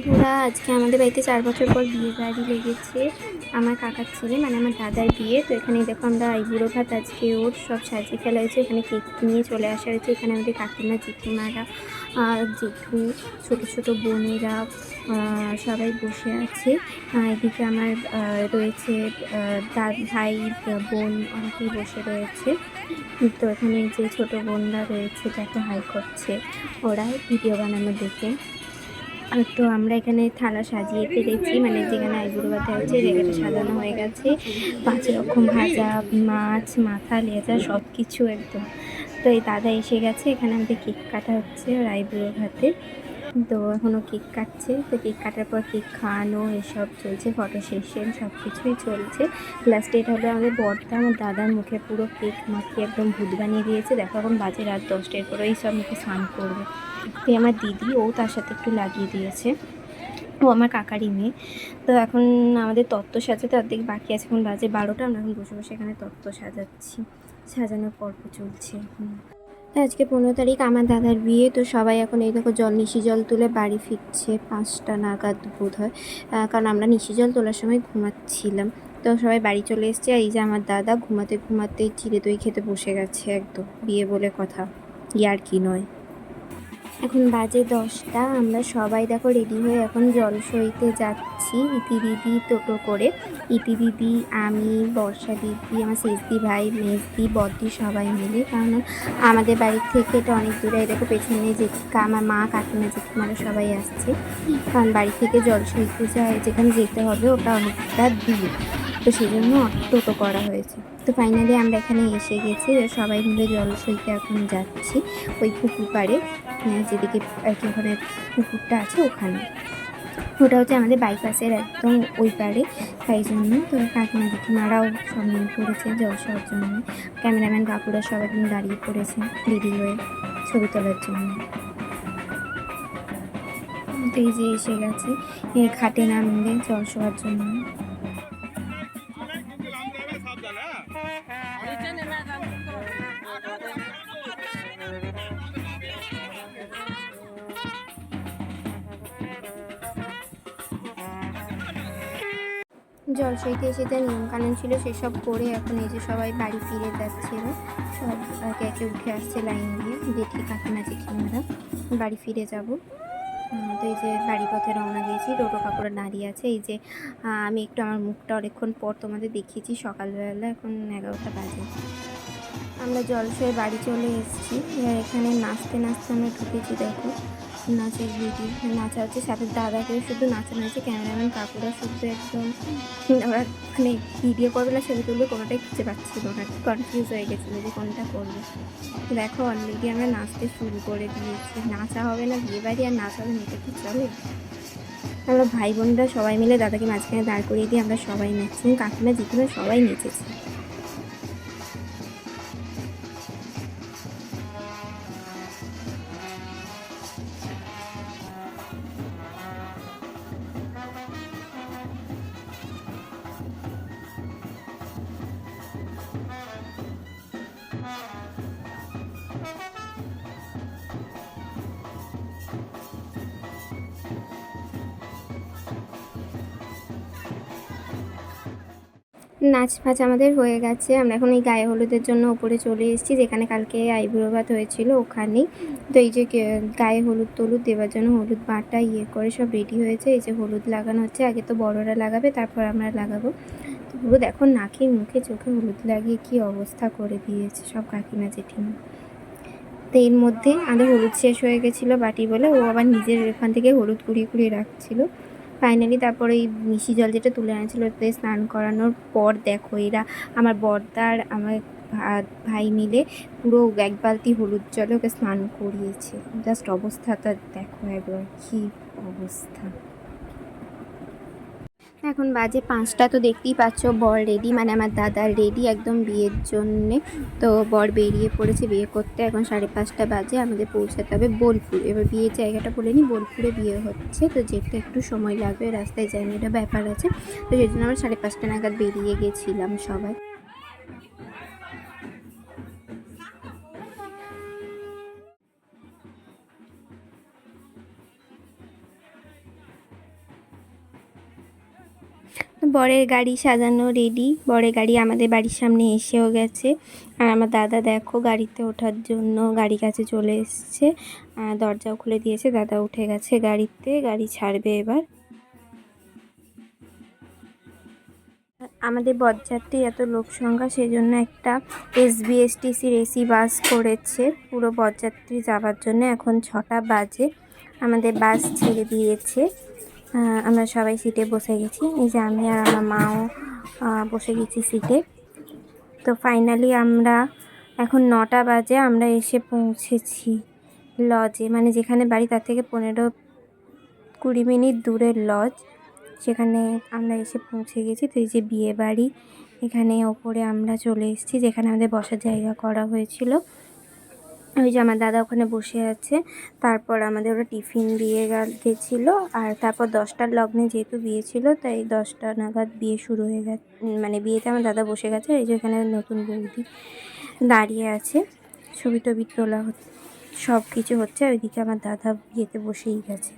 বন্ধুরা, আজকে আমাদের বাড়িতে 4 বছর পর বিয়ে বাড়ি লেগেছে। আমার কাকার ছেলে মানে আমার দাদার বিয়ে। তো এখানে দেখো আমরা আইবুড়ো ভাত আজকে ওর সব সাজিয়ে ফেলা হয়েছে। এখানে কেক নিয়ে চলে আসা হয়েছে। এখানে আমাদের কাকিমা জেঠিমারা জেঠু ছোটো ছোটো বোনেরা সবাই বসে আছে। এদিকে আমার রয়েছে ভাই বোন অনেকেই বসে রয়েছে। তো এখানে যে ছোটো বোনরা রয়েছে দেখো হাই করছে ওরা ভিডিও বানানো দেখে। তো আমরা এখানে থালা সাজিয়ে ফেলেছি, মানে যেখানে আইবুড়ো ভাত হচ্ছে জায়গাটা সাজানো হয়ে গেছে। 5 রকম ভাজা, মাছ, মাথা, লেজা সব কিছু একদম। তো এই দাদা এসে গেছে, এখানে আমাদের কেক কাটা হচ্ছে ওর আইবুড়ো ভাতে। তো এখনও কেক কাটছে। তো কেক কাটার পর কেক খাওয়ানো এসব চলছে, ফটো সেশন সব কিছুই চলছে। লাস্টে এটা হলো আমাদের বর্দা আমার দাদার মুখে পুরো কেক মাখিয়ে একদম ভূত বানিয়ে দিয়েছে। দেখো এখন বাজে রাত 10টার পরে এই সব মুখে স্নান করবে। তো আমার দিদি ও তার সাথে একটু লাগিয়ে দিয়েছে, ও আমার কাকারই মেয়ে। তো এখন আমাদের তত্ত্ব সাজাতে অর্ধেক বাকি আছে, এখন বাজে 12টা। আমরা এখন বসে বসে এখানে তত্ত্ব সাজাচ্ছি, সাজানোর পর্ব চলছে এখন। আজকে 15 তারিখ আমার দাদার বিয়ে। তো সবাই এখন এই দেখো নিশি জল তুলে বাড়ি ফিরছে 5টা নাগাদ বোধ হয়, কারণ আমরা নিশি জল তোলার সময় ঘুমাচ্ছিলাম। তো সবাই বাড়ি চলে এসছে। আর এই যে আমার দাদা ঘুমাতে ঘুমাতেই চিড়ে দই খেতে বসে গেছে, একদম বিয়ে বলে কথা, ইয়ার কি নয়। এখন বাজে 10টা, আমরা সবাই দেখো রেডি হয়ে এখন জলসইতে যাচ্ছি ইতি দিদি টোটো করে। ইতি দিদি, আমি, বর্ষা দিদি, আমার শেষদি ভাই, মেজদি, বদ্দি সবাই মিলে, কারণ আমাদের বাড়ির থেকে এটা অনেক দূরে। দেখো পেছনে জেঠিকা, আমার মা, কাকিমা, জেঠিমারা সবাই আসছে, কারণ বাড়ি থেকে জলসইতে যায় যেখানে যেতে হবে ওটা অনেকটা দূর। তো সেই জন্য টোটো করা হয়েছে। তো ফাইনালি আমরা এখানে এসে গেছি, সবাই মিলে জলসইতে এখন যাচ্ছি ওই পুকুর পাড়ে, যেদিকে আর কি ওখানে পুকুরটা আছে ওখানে। ওটা হচ্ছে আমাদের বাইপাসের একদম ওই পাড়ে, তাই জন্য। তো কাকিমা জেঠিমারাও সব নিয়ে পড়েছে জল সবার জন্য। ক্যামেরাম্যান কাকুরা সব একদম দাঁড়িয়ে পড়েছে রেডি হয়ে ছবি তোলার জন্য। তো এই যে এসে গেছে ঘাটে নামবে জল শোয়ার জন্য। জলসইতে এসে যা নিয়মকানুন ছিল সেসব করে এখন এই যে সবাই বাড়ি ফিরে যাচ্ছে, সব একে একে উঠে আসছে লাইন দিয়ে, জেঠি কাকিমা জেঠিমারা বাড়ি ফিরে যাব। তো এই যে বাড়ি পথে রওনা দিয়েছি, টোটো কাকুরা দাঁড়িয়ে আছে। এই যে আমি একটু আমার মুখটা অনেকক্ষণ পর তোমাদের দেখিয়েছি সকালবেলা, এখন 11টা বাজে। আমরা জলসয়ে বাড়ি চলে এসেছি। এখানে নাচতে নাচতে আমরা ঢুকেছি, দেখো নাচের ভিডিও নাচা হচ্ছে, সাথে দাদাকেও শুধু নাচানো হয়েছে। ক্যামেরাম্যান কাকুরা শুধু একদম ওরা মানে ভিডিও করবে না ছবি তুলবে কোনোটাই খুঁজে পাচ্ছিল না, কনফিউজ হয়ে গেছিলো যে কোনটা করবে। দেখো অলরেডি আমরা নাচতে শুরু করে দিয়েছি। নাচা হবে না বিয়ে বাড়ি, আর নাচ হবে না এটা কি চলে? আমরা ভাই বোনরা সবাই মিলে দাদাকে মাঝখানে দাঁড় করিয়ে দিয়ে আমরা সবাই নাচছি, কাকিমা জেঠিমা সবাই নেচেছি। নাচ ফাচ আমাদের হয়ে গেছে। আমরা এখন এই গায়ে হলুদের জন্য ওপরে চলে এসেছি, যেখানে কালকে আইবুড়ো ভাত হয়েছিল ওখানেই। তো এই যে গায়ে হলুদ টলুদ দেওয়ার জন্য হলুদ বাটা করে সব রেডি হয়েছে। এই যে হলুদ লাগানো হচ্ছে, আগে তো বড়রা লাগাবে তারপর আমরা লাগাবো। তো পুরো দেখো নাকে মুখে চোখে হলুদ লাগিয়ে কী অবস্থা করে দিয়েছে সব কাকিমা জেঠিমা। তো এর মধ্যে আমাদের হলুদ শেষ হয়ে গেছিলো বাটি বলে, ও আবার নিজের এখান থেকে হলুদ কুড়িয়ে কুড়িয়ে রাখছিল। ফাইনালি তারপরে এই মিশি জল যেটা তুলে আনছিল ওতে স্নান করানোর পর দেখো এরা আমার বর্দার আমার ভাই মিলে পুরো 1 বালতি হলুদ জলে ওকে স্নান করিয়েছে। জাস্ট অবস্থাটা দেখো একবার, কী অবস্থা। এখন বাজে 5টা, তো দেখতেই পাচ্ছ বর রেডি, মানে আমার দাদার রেডি একদম বিয়ের জন্যে। তো বর বেরিয়ে পড়েছে বিয়ে করতে, এখন 5:30 বাজে, আমাদের পৌঁছাতে হবে বোলপুর। এবার বিয়ের জায়গাটা বলে নিই, বোলপুরে বিয়ে হচ্ছে, তো যেতে একটু সময় লাগবে, রাস্তায় জার্নিটা ব্যাপার আছে। তো সেই জন্য আমরা 5:30 নাগাদ বেরিয়ে গেছিলাম সবাই। বরের গাড়ি সাজানো রেডি, বরের গাড়ি আমাদের বাড়ির সামনে এসেও গেছে। আর আমার দাদা দেখো গাড়িতে ওঠার জন্য গাড়ির কাছে চলে এসছে, দরজাও খুলে দিয়েছে, দাদা উঠে গেছে গাড়িতে, গাড়ি ছাড়বে এবার। আমাদের বরযাত্রী এত লোক সংখ্যা, সেই জন্য একটা এসবিএসটিসির এসি বাস করেছে পুরো বরযাত্রী যাওয়ার জন্য। এখন 6টা বাজে, আমাদের বাস ছেড়ে দিয়েছে, আমরা সবাই সিটে বসে গেছি। এই যে আমি আর আমার মাও বসে গেছি সিটে। তো ফাইনালি আমরা এখন 9টা বাজে, আমরা এসে পৌঁছেছি লজে, মানে যেখানে বাড়ি তার থেকে 15-20 মিনিট দূরের লজ, সেখানে আমরা এসে পৌঁছে গেছি। তো এই যে বিয়ে বাড়ি, এখানে ওপরে আমরা চলে এসেছি যেখানে আমাদের বসার জায়গা করা হয়েছিল। ওই যে আমার দাদা ওখানে বসে আছে। তারপর আমাদের ওরা টিফিন দিয়ে গেছিলো, আর তারপর 10টার লগ্নে যেহেতু বিয়ে ছিল, তাই 10টা নাগাদ বিয়ে শুরু হয়ে গেছে, মানে বিয়েতে আমার দাদা বসে গেছে। এই যে এখানে নতুন বৌদি দাঁড়িয়ে আছে, ছবি টবি তোলা হচ্ছে, সব কিছু হচ্ছে। ওইদিকে আমার দাদা বিয়েতে বসেই গেছে।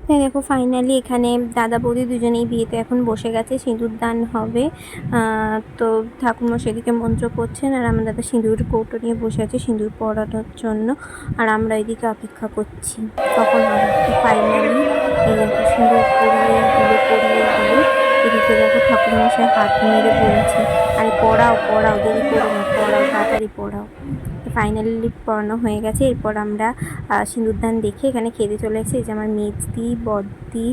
হ্যাঁ দেখো ফাইনালি এখানে দাদা বৌদি দুজনেই বিয়েতে এখন বসে গেছে, সিঁদুর দান হবে। তো ঠাকুমা সেদিকে মন্ত্র করছেন, আর আমার দাদা সিঁদুর কৌটো নিয়ে বসে আছে সিঁদুর পরানোর জন্য, আর আমরা এদিকে অপেক্ষা করছি কখন হবে। ফাইনালি এই দেখো সিঁদুর পরিয়ে দিল। এদিকে দেখো ঠাকুরমশাই হাত মেরে বলছে, আরে পড়াও দেরি করো না, তাড়াতাড়ি পড়াও। ফাইনালি পড়ানো হয়ে গেছে। এরপর আমরা সিঁদুরদান দেখে এখানে খেতে চলে এসেছি। এই যে আমার মেজদি, বদ্দি,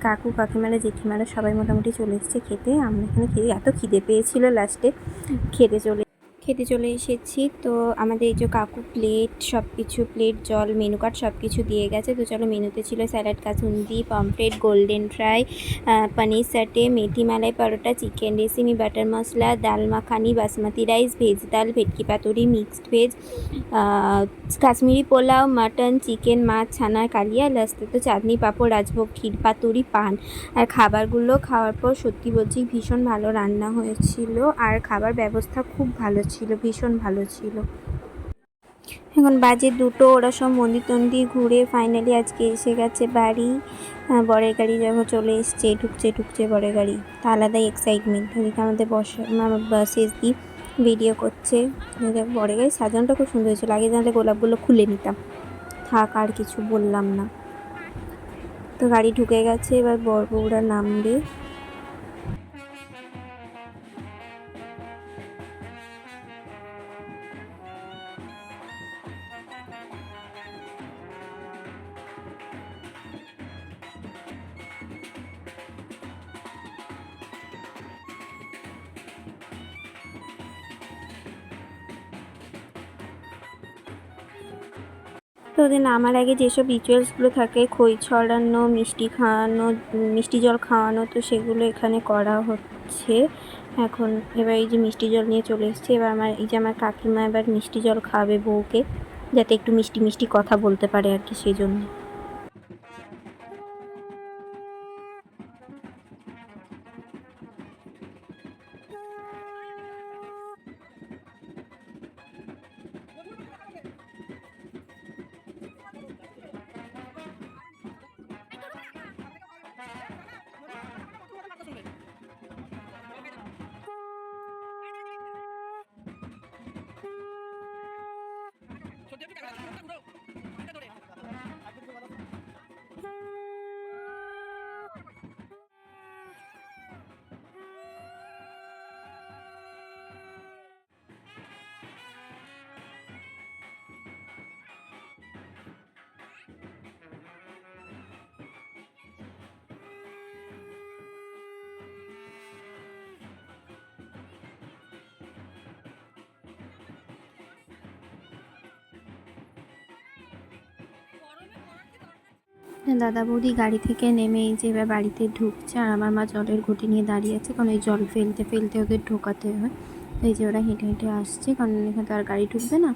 কাকু, কাকিমারা, জেঠিমারা সবাই মোটামুটি চলে এসেছে খেতে। আমরা এখানে এত খিদে পেয়েছিল, লাস্টে খেতে চলে এসেছি। তো আমাদের এই যে কাকু প্লেট, সব কিছু প্লেট, জল, মেনু কার্ড সব কিছু দিয়ে গেছে। তো চলো, মেনুতে ছিল salad, kasundi, pomfret, golden fry, paneer satay, methi malai paratha, chicken reshmi, butter masala, dal makhani, basmati rice, veg dal, bhetki paturi, mixed veg, Kashmiri pulao, mutton, chicken, মাছ, ছানার কালিয়া, লাস্টে তো চাটনি, পাঁপড়, রাজভোগ, ক্ষীর পাতুরি, পান। আর খাবারগুলো খাওয়ার পর সত্যি বলছি ভীষণ ভালো রান্না হয়েছিল, আর খাবার ব্যবস্থা খুব ভালো ছিল, ভীষণ ভালো ছিল। এখন বাজে 2টো, ওরা সব মন্দির টন্দির ঘুরে ফাইনালি আজকে এসে গেছে বাড়ি। বরের গাড়ি যখন চলে এসছে, ঢুকছে বরের গাড়ি, তা আলাদাই এক্সাইটমেন্ট। ওদিকে আমাদের শেষ দিয়ে ভিডিও করছে। বরের গাড়ি সাজানোটা খুব সুন্দর হয়েছিল, আগে জানলে গোলাপগুলো খুলে নিতাম। থাক, আর কিছু বললাম না। তো গাড়ি ঢুকে গেছে, এবার বর বউরা নামবে। তো ওদের নামার আগে যেসব রিচুয়ালসগুলো থাকে, খই ছড়ানো, মিষ্টি খাওয়ানো, মিষ্টি জল খাওয়ানো, তো সেগুলো এখানে করা হচ্ছে এখন। এবার এই যে মিষ্টি জল নিয়ে চলে এসছে, এবার আমার কাকিমা এবার মিষ্টি জল খাওয়াবে বউকে, যাতে একটু মিষ্টি মিষ্টি কথা বলতে পারে আর কি, সেই জন্য। দাদা বৌদি গাড়ি থেকে নেমে এই যে এবার বাড়িতে ঢুকছে, আর আমার মা জলের ঘটি নিয়ে দাঁড়িয়ে আছে, কারণ এই জল ফেলতে ফেলতে ওদের ঢোকাতে হয়। এই যে ওরা হেঁটে হেঁটে আসছে, কারণ এখানে তো আর গাড়ি ঢুকবে না,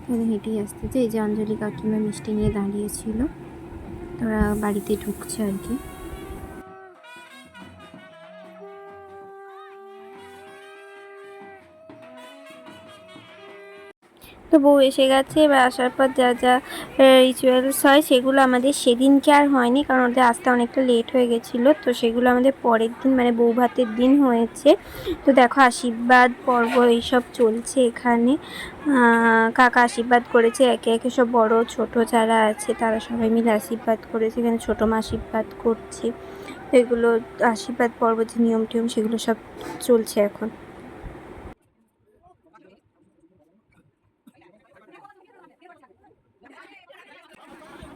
তো ওরা হেঁটেই আসতেছে। এই যে অঞ্জলি কাকিমা মিষ্টি নিয়ে দাঁড়িয়েছিল, তো ওরা বাড়িতে ঢুকছে আর কি। তো বউ এসে গেছে, এবার আসার পর যা যা রিচুয়ালস হয় সেগুলো আমাদের সেদিনকে আর হয়নি, কারণ ওদের আসতে অনেকটা লেট হয়ে গেছিলো। তো সেগুলো আমাদের পরের দিন মানে বউ ভাতের দিন হয়েছে। তো দেখো আশীর্বাদ পর্ব এইসব চলছে এখানে। কাকা আশীর্বাদ করেছে, একে একে সব বড় ছোট যারা আছে তারা সবাই মিলে আশীর্বাদ করেছে। এখানে ছোটো মা আশীর্বাদ করছে। তো এগুলো আশীর্বাদ পর্ব যে নিয়ম টিয়ম সেগুলো সব চলছে এখন।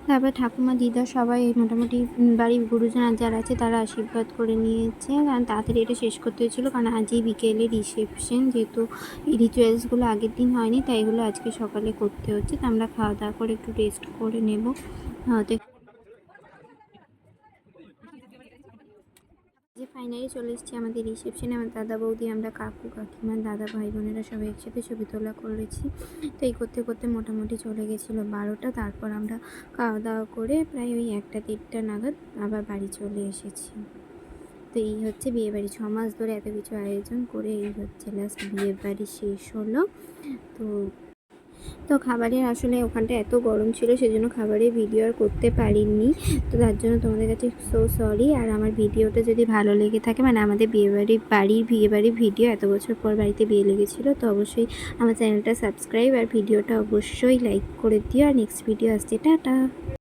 তারপর ঠাকুমা দিদা সবাই মোটামুটি বাড়ির গুরুজন আর যারা আছে তারা আশীর্বাদ করে নিয়েছে, কারণ তাড়াতাড়ি এটা শেষ করতে হয়েছিলো, কারণ আজই বিকেলে রিসেপশন, যেহেতু এই রিচুয়ালসগুলো আগের দিন হয়নি তাই এগুলো আজকে সকালে করতে হচ্ছে। তো আমরা খাওয়া দাওয়া করে একটু রেস্ট করে নেব। তো যে ফাইনালি চলে এসেছি আমাদের রিসেপশনে। আমার দাদা বৌদি, আমরা কাকু কাকিমা, দাদা ভাই বোনেরা সবাই একসাথে ছবি তোলা করেছি। তো এই করতে করতে মোটামুটি চলে গেছিলো 12টা। তারপর আমরা খাওয়া দাওয়া করে প্রায় ওই 1টা 1:30 নাগাদ আবার বাড়ি চলে এসেছি। তো এই হচ্ছে বিয়েবাড়ি, 6 মাস ধরে এত কিছু আয়োজন করে এই হচ্ছে লাস্ট বিয়েবাড়ি শেষ হলো। তো তো খাবারের আসলে ওখানটা এত গরম ছিল সেজন্য খাবারের ভিডিও আর করতে পারিনি। তো তার জন্য তোমাদের কাছে সো সরি। আর আমার ভিডিওটা যদি ভালো লেগে থাকে, মানে আমাদের বিয়েবাড়ির ভিডিও, এত বছর পর বাড়িতে বিয়ে লেগেছিলো, তো অবশ্যই আমার চ্যানেলটা সাবস্ক্রাইব আর ভিডিওটা অবশ্যই লাইক করে দিও। আর নেক্সট ভিডিও আসছে, টাটা।